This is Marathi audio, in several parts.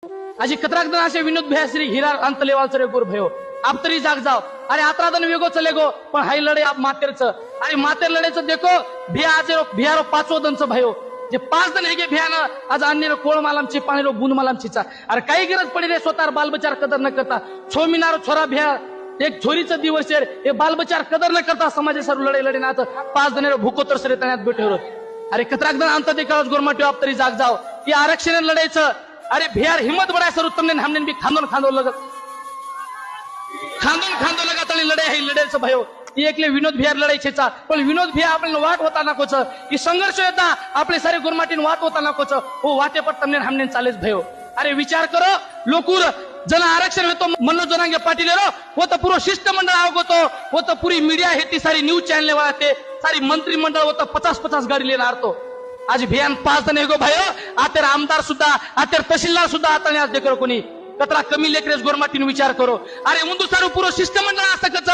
अशी कतराकदन असे विनोद भ्याश्री हिरा अंतलेवाल चरे गुर भयो आप तरी जाग जाओ अरे आत्रादन वेगो चले गो पण हाई लढे आप मातेरच अरे मातेर लढेच देखो भिया आज भियारो पाचवो दनच भयो जे 5 दिन हेगे भियानं आज अन्य कोळ मालामची पाणीरो बुन मालामचीचा अरे काही गरज पडी रे स्वतः बालबचार कदर न करता छो मिनारो छोरा भ्या एक छोरीचं दिवस हे बालबचार कदर न करता समाजे सर लढे लढे ना 5 दिन भूकोतर सरे तण्यात बैठे अरे कतराकदन अंत देखा गोरमाटी आप तरी जाग जाओ की आरक्षण लढायचं अरे भियार हिम्मत बड़ा सर तुमने हमने भी खांदो लगा तळी लढाई हे लढायच भयो एकले विनोद भियार लढायचेचा पण विनोद भिया आपल्याला वाट होता नकोच की संघर्ष होता आपले सारे गुरमाटीन वाट होता नकोच हो वाटे पर तमने हमने चालेच भयो अरे विचार करो लोकूर जन आरक्षण होतो मनोज जनांगे पाटील वो तो पूरा शिष्टमंडळ आवगतो वो तो पूरी मीडिया है ती सारी न्यूज चॅनल वाला ते सारी मंत्रिमंडळ होता 50-50 गाडी लेणार तो आज भियान 5 जण हेगो भयो आतेर आमदार सुद्धा आतेर तहसीलदार सुद्धा आता आज देखो कोणी कतरा कमी लेकरेस गोरमाटीन विचार करो अरे उंदू सारू पूरा शिष्टमंडळ असं कच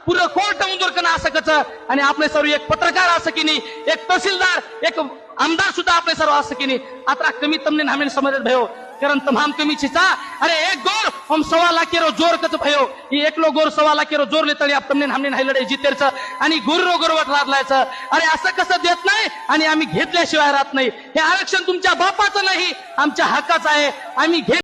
पूरा कोर्ट उंदूर कना असं कच आणि आपले सर्व एक पत्रकार असं की नाही एक तहसीलदार एक आमदार सुद्धा आपले सर्व असं की नाही आता कमी तमने हमें समजत भयो कारण तमाम कमी छिचा अरे एक गोर हम 1.25 लाख जोर कच भयो ही एकलो गोर 1.25 लाख जोर लेतळी आप तमने हमने हाय लढाई जितेरच आणि गुररो गोरवट राहलायचं अरे असं कसं देत नाही आणि आम्ही घेतल्याशिवाय राहत नाही हे आरक्षण तुमच्या बापाचं नाही आमच्या हक्काचं आहे आम्ही